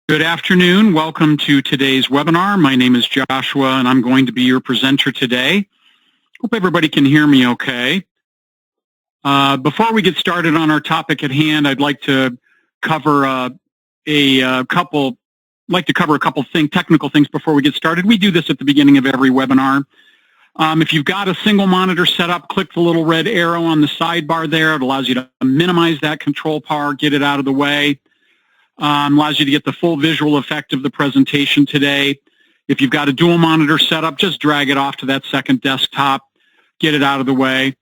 Good afternoon. Welcome to today's webinar. My name is Joshua, and I'm going to be your presenter today. Hope everybody can hear me okay. Before we get started on our topic at hand, I'd like to cover a couple technical things before we get started. We do this at the beginning of every webinar. If you've got a single monitor set up, click the little red arrow on the sidebar there. It allows you to minimize that control bar, get it out of the way. Allows you to get the full visual effect of the presentation today. If you've got a dual monitor set up, just drag it off to that second desktop, get it out of the way.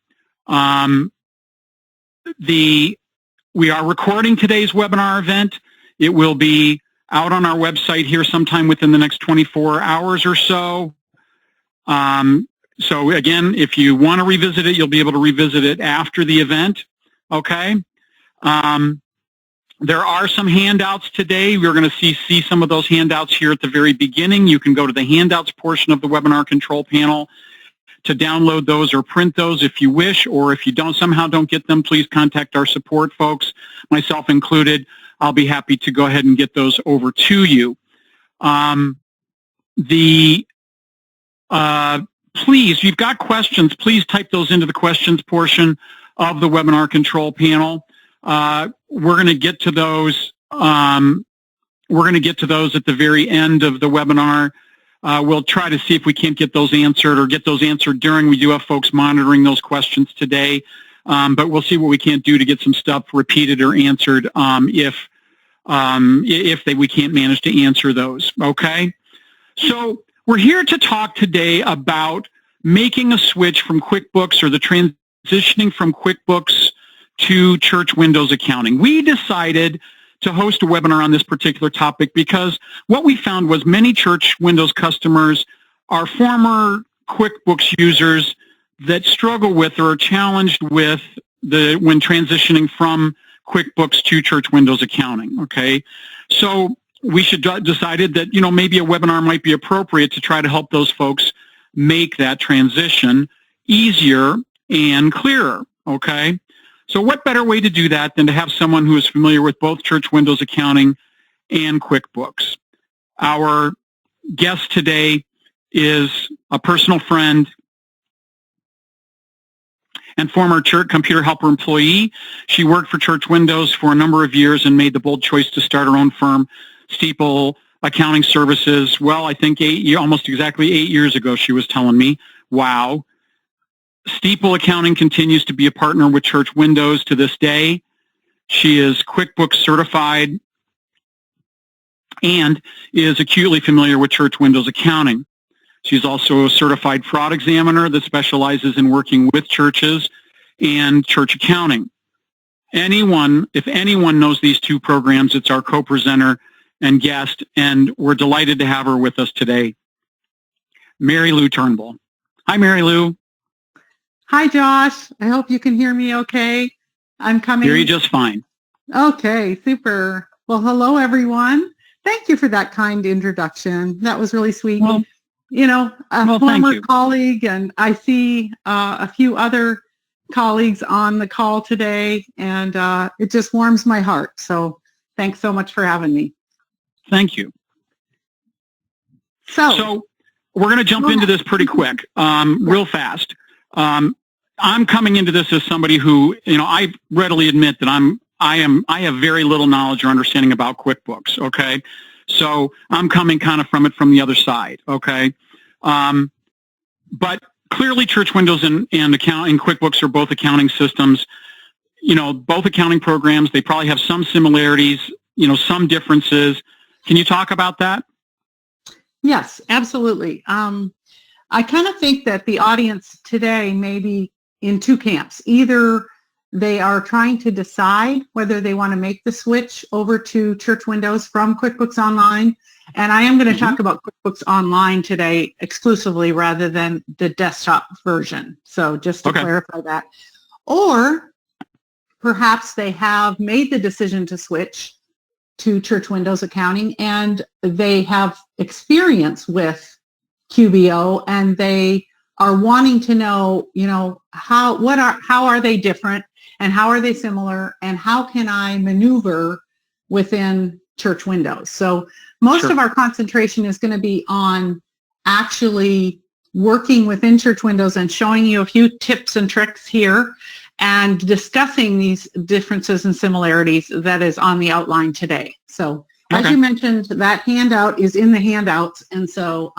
We are recording today's webinar event. It will be out on our website here sometime within the next 24 hours or so. So again, if you want to revisit it, you'll be able to revisit it after the event. Okay. There are some handouts today. We're going to see some of those handouts here at the very beginning. You can go to the handouts portion of the webinar control panel to download those or print those if you wish, or if you somehow don't get them, please contact our support folks, myself included. I'll be happy to go ahead and get those over to you. Please, you've got questions, please type those into the questions portion of the webinar control panel. We're going to get to those. We're going to get to those at the very end of the webinar. We'll try to see if we can't get those answered or get those answered during. We do have folks monitoring those questions today, but we'll see what we can't do to get some stuff repeated or answered if we can't manage to answer those. Okay, so we're here to talk today about making a switch from QuickBooks, or the transitioning from QuickBooks to Church Windows accounting. We decided to host a webinar on this particular topic because what we found was many Church Windows customers are former QuickBooks users that struggle with or are challenged with when transitioning from QuickBooks to Church Windows accounting. Okay, so we decided that maybe a webinar might be appropriate to try to help those folks make that transition easier and clearer. Okay. So what better way to do that than to have someone who is familiar with both Church Windows accounting and QuickBooks? Our guest today is a personal friend and former Church Computer Helper employee. She worked for Church Windows for a number of years and made the bold choice to start her own firm, Steeple Accounting Services. Well, I think almost exactly 8 years ago, she was telling me. Wow. Steeple Accounting continues to be a partner with Church Windows to this day. She is QuickBooks certified and is acutely familiar with Church Windows accounting. She's also a certified fraud examiner that specializes in working with churches and church accounting. If anyone knows these two programs, it's our co-presenter and guest, and we're delighted to have her with us today, Mary Lou Turnbull. Hi, Mary Lou. Hi, Josh. I hope you can hear me okay. I'm coming. Hear you just fine. Okay, super. Well, hello, everyone. Thank you for that kind introduction. That was really sweet. Well, former colleague, and I see a few other colleagues on the call today, and it just warms my heart. So thanks so much for having me. Thank you. So we're going to jump into this pretty quick, real fast. I'm coming into this as somebody who, I readily admit that I have very little knowledge or understanding about QuickBooks. Okay. So I'm coming kind of from the other side. Okay. But clearly Church Windows and QuickBooks are both accounting systems. Both accounting programs, they probably have some similarities, some differences. Can you talk about that? Yes, absolutely. I kind of think that the audience today may be in two camps. Either they are trying to decide whether they want to make the switch over to Church Windows from QuickBooks Online. And I am going to talk about QuickBooks Online today exclusively rather than the desktop version. So just to clarify that. Or perhaps they have made the decision to switch to Church Windows accounting and they have experience with QBO and they are wanting to know, how are they different and how are they similar and how can I maneuver within church windows. So most Sure. of our concentration is going to be on actually working within church windows and showing you a few tips and tricks here and discussing these differences and similarities that is on the outline today. So as Okay. you mentioned, that handout is in the handouts. And so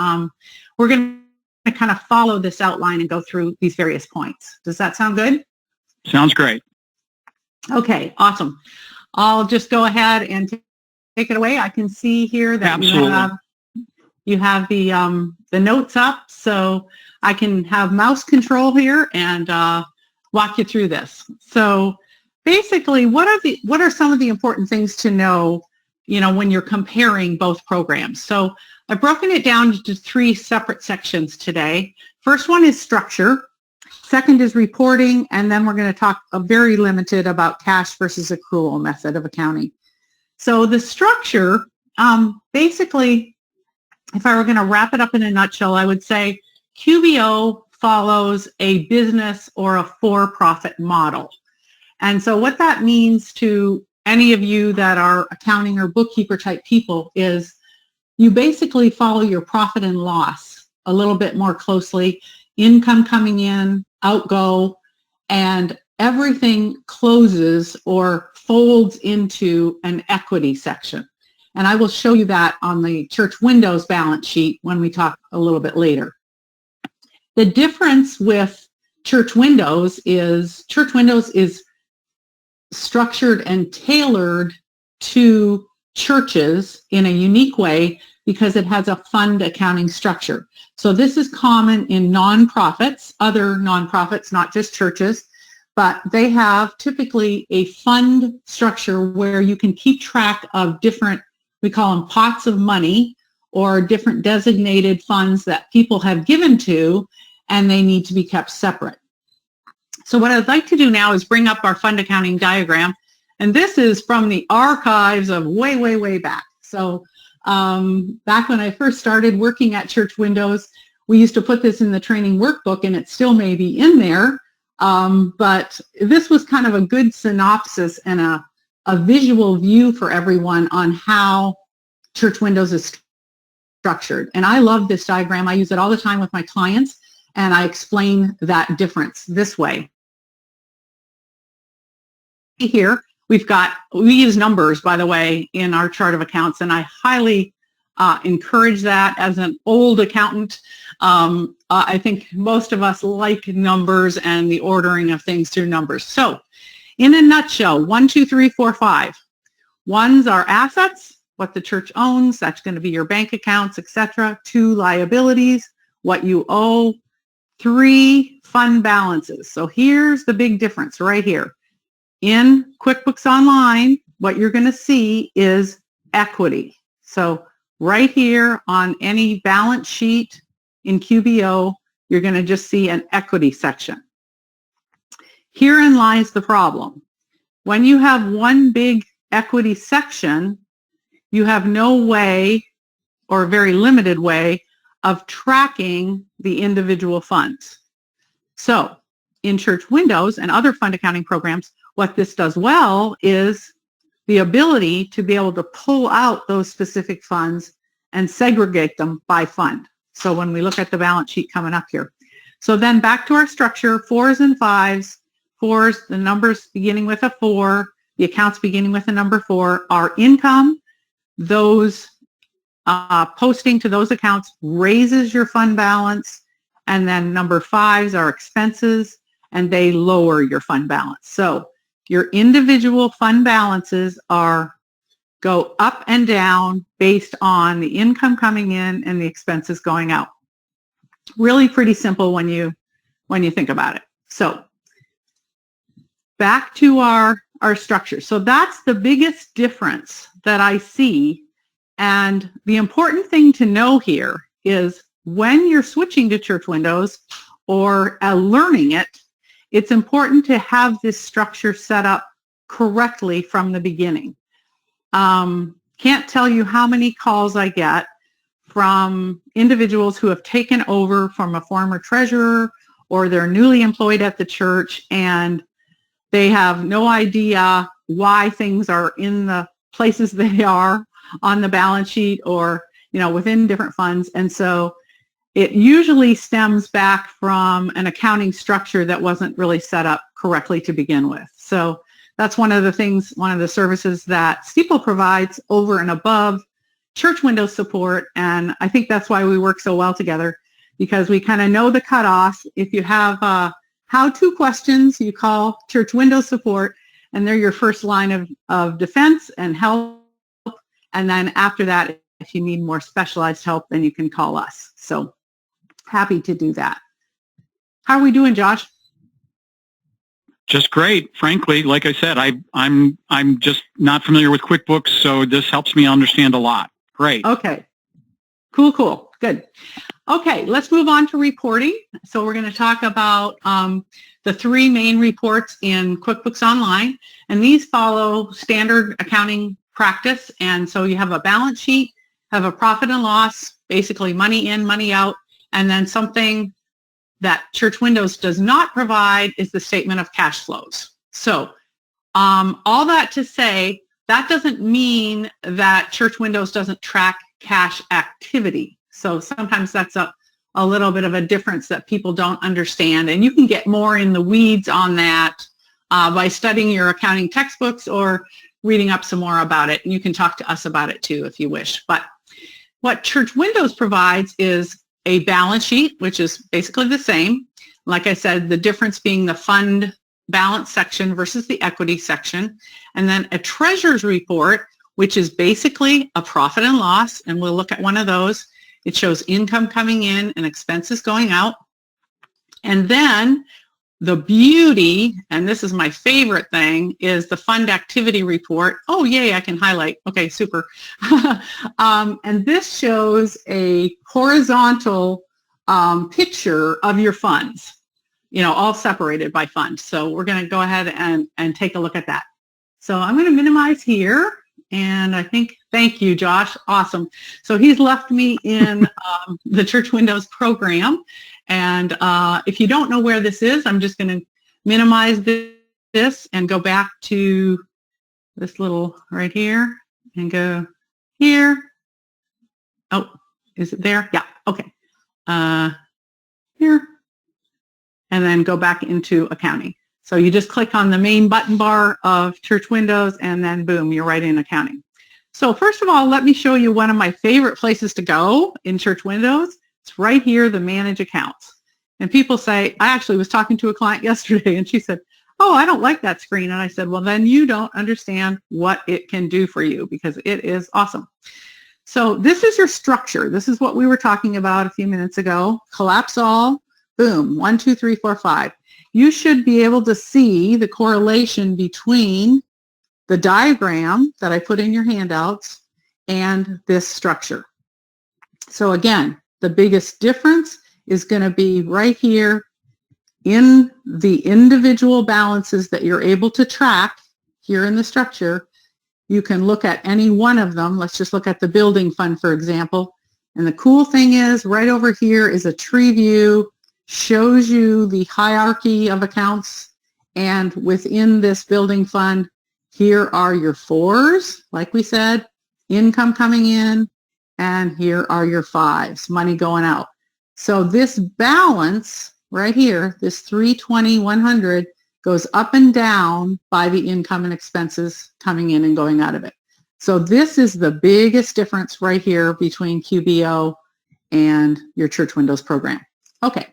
we're going to kind of follow this outline and go through these various points. Does that sound good? Sounds great. Okay, awesome. I'll just go ahead and take it away. I can see here that Absolutely. you have the notes up, so I can have mouse control here and walk you through this. So basically, what are some of the important things to know, when you're comparing both programs? So I've broken it down into 3 separate sections today. First one is structure. Second is reporting, and then we're going to talk very limited about cash versus accrual method of accounting. So the structure, basically, if I were going to wrap it up in a nutshell, I would say QBO follows a business or a for-profit model. And so what that means to any of you that are accounting or bookkeeper type people is you basically follow your profit and loss a little bit more closely, income coming in, outgo, and everything closes or folds into an equity section. And I will show you that on the church windows balance sheet when we talk a little bit later. The difference with church windows is structured and tailored to churches in a unique way because it has a fund accounting structure. So this is common in nonprofits, other nonprofits, not just churches, but they have typically a fund structure where you can keep track of different, we call them pots of money, or different designated funds that people have given to, and they need to be kept separate. So what I'd like to do now is bring up our fund accounting diagram. And this is from the archives of way, way, way back. So back when I first started working at Church Windows, we used to put this in the training workbook, and it still may be in there. But this was kind of a good synopsis and a visual view for everyone on how Church Windows is structured. And I love this diagram. I use it all the time with my clients, and I explain that difference this way. Here, we use numbers, by the way, in our chart of accounts, and I highly encourage that as an old accountant. I think most of us like numbers and the ordering of things through numbers. So in a nutshell, 1, 2, 3, 4, 5. One's our assets, what the church owns. That's going to be your bank accounts, etc. 2, liabilities, what you owe. 3, fund balances. So here's the big difference right here. In QuickBooks Online, what you're going to see is equity. So right here on any balance sheet in QBO, you're going to just see an equity section. Herein lies the problem. When you have one big equity section, you have no way, or a very limited way, of tracking the individual funds. So in Church Windows and other fund accounting programs, what this does well is the ability to be able to pull out those specific funds and segregate them by fund. So when we look at the balance sheet coming up here. So then back to our structure, 4s and 5s. 4s, the numbers beginning with a 4, the accounts beginning with a number 4 are income. Those posting to those accounts raises your fund balance, and then number 5s are expenses, and they lower your fund balance. So your individual fund balances go up and down based on the income coming in and the expenses going out. Really pretty simple when you think about it. So back to our structure. So that's the biggest difference that I see. And the important thing to know here is when you're switching to Church Windows or learning it, it's important to have this structure set up correctly from the beginning. Can't tell you how many calls I get from individuals who have taken over from a former treasurer, or they're newly employed at the church and they have no idea why things are in the places they are on the balance sheet or, within different funds. And so it usually stems back from an accounting structure that wasn't really set up correctly to begin with. So that's one of the services that Steeple provides over and above church window support. And I think that's why we work so well together, because we kind of know the cutoff. If you have how-to questions, you call church window support, and they're your first line of defense and help. And then after that, if you need more specialized help, then you can call us. So happy to do that. How are we doing, Josh? Just great. Frankly, like I said, I'm just not familiar with QuickBooks, so this helps me understand a lot. Great. Okay. Cool. Good. Okay, let's move on to reporting. So we're going to talk about the three main reports in QuickBooks Online, and these follow standard accounting practice. And so you have a balance sheet, have a profit and loss, basically money in, money out, and then something that Church Windows does not provide is the statement of cash flows. So all that to say, that doesn't mean that Church Windows doesn't track cash activity. So sometimes that's a little bit of a difference that people don't understand. And you can get more in the weeds on that by studying your accounting textbooks or reading up some more about it. And you can talk to us about it too if you wish. But what Church Windows provides is a balance sheet, which is basically the same. Like I said, the difference being the fund balance section versus the equity section. And then a treasurer's report, which is basically a profit and loss. And we'll look at one of those. It shows income coming in and expenses going out. And then the beauty, and this is my favorite thing, is the fund activity report. Oh, yay, I can highlight. Okay, super. And this shows a horizontal picture of your funds, all separated by fund. So we're going to go ahead and take a look at that. So I'm going to minimize here. And I think, thank you, Josh. Awesome. So he's left me in the Church Windows program. And if you don't know where this is, I'm just going to minimize this and go back to this little right here and go here. Oh, is it there? Yeah. Okay. Here. And then go back into accounting. So you just click on the main button bar of Church Windows and then boom, you're right in accounting. So first of all, let me show you one of my favorite places to go in Church Windows. It's right here, the Manage Accounts. And people say, I actually was talking to a client yesterday and she said, oh, I don't like that screen. And I said, well, then you don't understand what it can do for you because it is awesome. So this is your structure. This is what we were talking about a few minutes ago. Collapse all, boom, 1, 2, 3, 4, 5. You should be able to see the correlation between the diagram that I put in your handouts and this structure. So again, the biggest difference is going to be right here in the individual balances that you're able to track here in the structure. You can look at any one of them. Let's just look at the building fund, for example. And the cool thing is right over here is a tree view, shows you the hierarchy of accounts. And within this building fund, here are your 4s, like we said, income coming in, and here are your 5s, money going out. So this balance right here, this 320, 100, goes up and down by the income and expenses coming in and going out of it. So this is the biggest difference right here between QBO and your Church Windows program. Okay,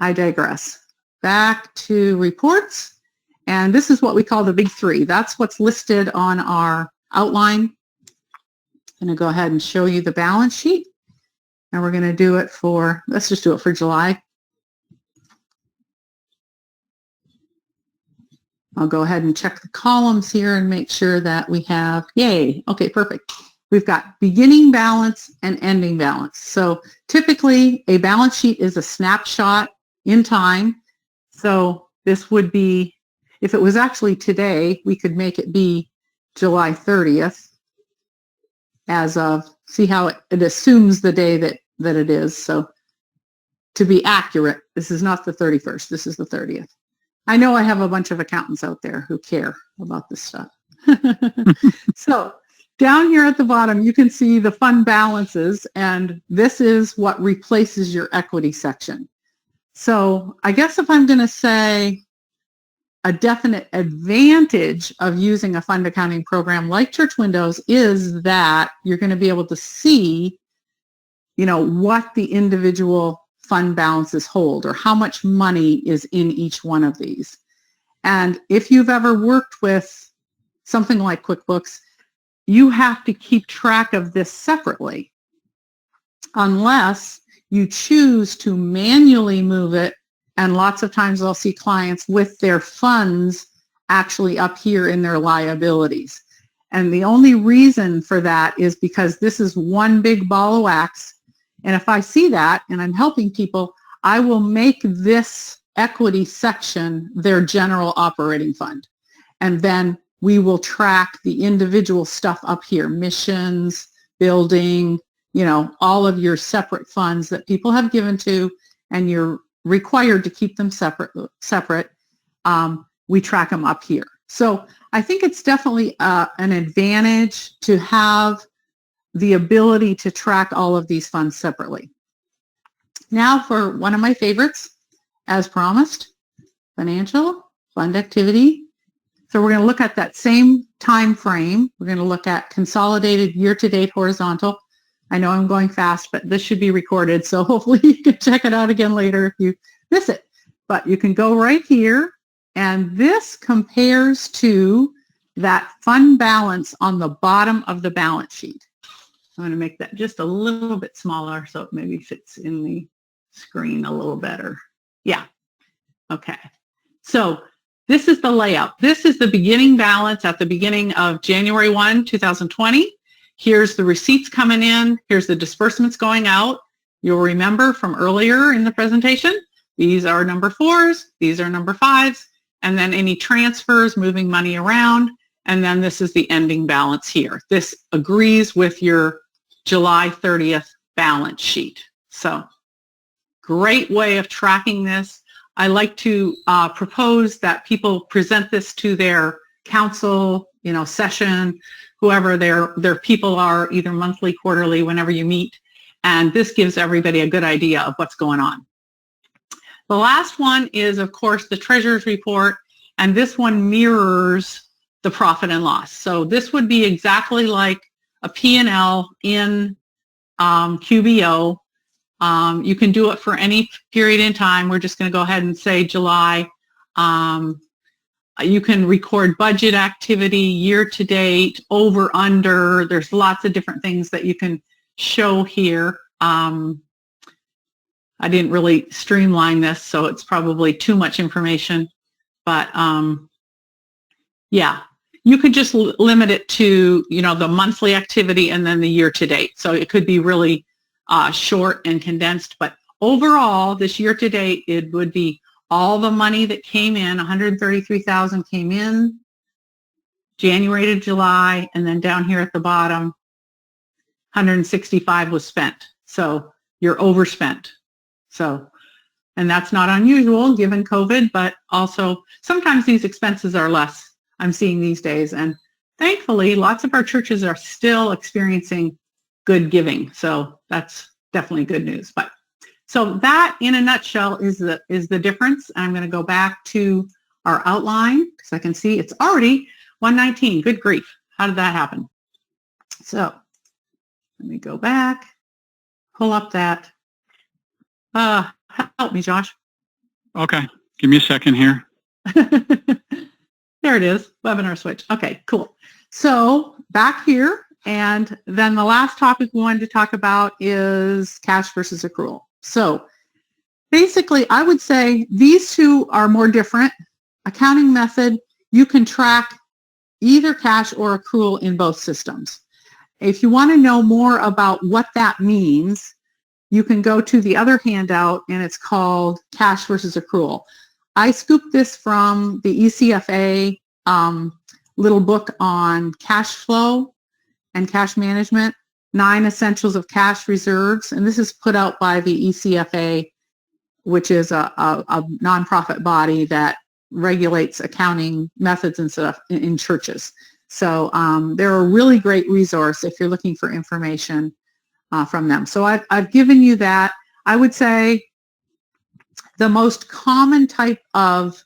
I digress. Back to reports. And this is what we call the big 3. That's what's listed on our outline. I'm going to go ahead and show you the balance sheet. And we're going to do it for, let's just do it for July. I'll go ahead and check the columns here and make sure that we have, yay, okay, perfect. We've got beginning balance and ending balance. So typically a balance sheet is a snapshot in time. So this would be, if it was actually today, we could make it be July 30th as of, see how it assumes the day that it is. So to be accurate, this is not the 31st, this is the 30th. I know I have a bunch of accountants out there who care about this stuff. So down here at the bottom, you can see the fund balances, and this is what replaces your equity section. So I guess if I'm going to say a definite advantage of using a fund accounting program like Church Windows is that you're going to be able to see, what the individual fund balances hold or how much money is in each one of these. And if you've ever worked with something like QuickBooks, you have to keep track of this separately unless you choose to manually move it. And lots of times I'll see clients with their funds actually up here in their liabilities. And the only reason for that is because this is one big ball of wax. And if I see that and I'm helping people, I will make this equity section their general operating fund. And then we will track the individual stuff up here, missions, building, all of your separate funds that people have given to, and you're required to keep them separate. We track them up here. So I think it's definitely an advantage to have the ability to track all of these funds separately. Now for one of my favorites, as promised, financial fund activity. So we're going to look at that same time frame. We're going to look at consolidated year-to-date horizontal. I know I'm going fast, but this should be recorded, so hopefully you can check it out again later if you miss it. But you can go right here, and this compares to that fund balance on the bottom of the balance sheet. I'm going to make that just a little bit smaller so it maybe fits in the screen a little better. Yeah. Okay. So this is the layout. This is the beginning balance at the beginning of January 1, 2020. Here's the receipts coming in. Here's the disbursements going out. You'll remember from earlier in the presentation, these are number 4s, these are number 5s, and then any transfers, moving money around, and then this is the ending balance here. This agrees with your July 30th balance sheet. So great way of tracking this. I like to propose that people present this to their council, session, whoever their people are, either monthly, quarterly, whenever you meet. And this gives everybody a good idea of what's going on. The last one is, of course, the treasurer's report. And this one mirrors the profit and loss. So this would be exactly like a P&L in QBO. You can do it for any period in time. We're just going to go ahead and say July. You can record budget activity, year to date, over, under. There's lots of different things that you can show here. I didn't really streamline this, so it's probably too much information. But yeah, you could just limit it to, the monthly activity and then the year to date. So it could be really short and condensed. But overall, this year to date, it would be all the money that came in, 133,000 came in January to July, and then down here at the bottom, 165 was spent. So you're overspent. So, and that's not unusual given COVID, but also sometimes these expenses are less, I'm seeing these days. And thankfully, lots of our churches are still experiencing good giving. So that's definitely good news. But so that, in a nutshell, is the difference. I'm going to go back to our outline because I can see it's already 1:19. Good grief. How did that happen? So let me go back, pull up that. Help me, Josh. Okay. Give me a second here. There it is. Webinar switch. Okay, cool. So back here, and then the last topic we wanted to talk about is cash versus accrual. So basically, I would say these two are more different. Accounting method, you can track either cash or accrual in both systems. If you want to know more about what that means, you can go to the other handout, and it's called Cash versus Accrual. I scooped this from the ECFA little book on cash flow and cash management, 9 Essentials of Cash Reserves, and this is put out by the ECFA, which is a nonprofit body that regulates accounting methods and stuff in churches. So they're a really great resource if you're looking for information from them. So I've given you that. I would say the most common type of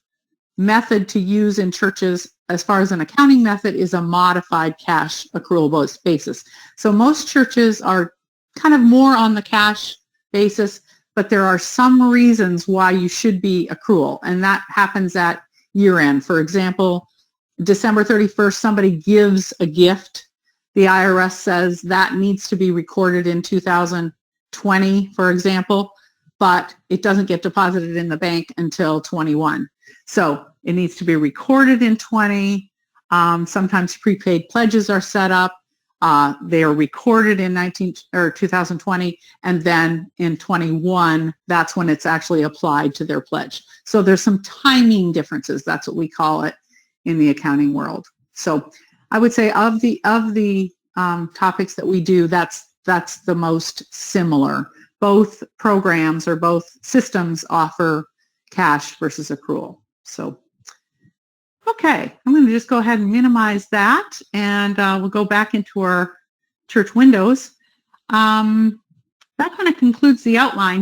method to use in churches as far as an accounting method is a modified cash accrual basis. So most churches are kind of more on the cash basis, but there are some reasons why you should be accrual, and that happens at year end. For example, December 31st, somebody gives a gift. The IRS says that needs to be recorded in 2020, for example, but it doesn't get deposited in the bank until 21. So it needs to be recorded in 20. Sometimes prepaid pledges are set up. They are recorded in 2020, and then in 21, that's when it's actually applied to their pledge. So there's some timing differences. That's what we call it in the accounting world. So I would say of the topics that we do, that's the most similar. Both programs or both systems offer cash versus accrual. So, okay, I'm going to just go ahead and minimize that, and we'll go back into our church windows. That kind of concludes the outline.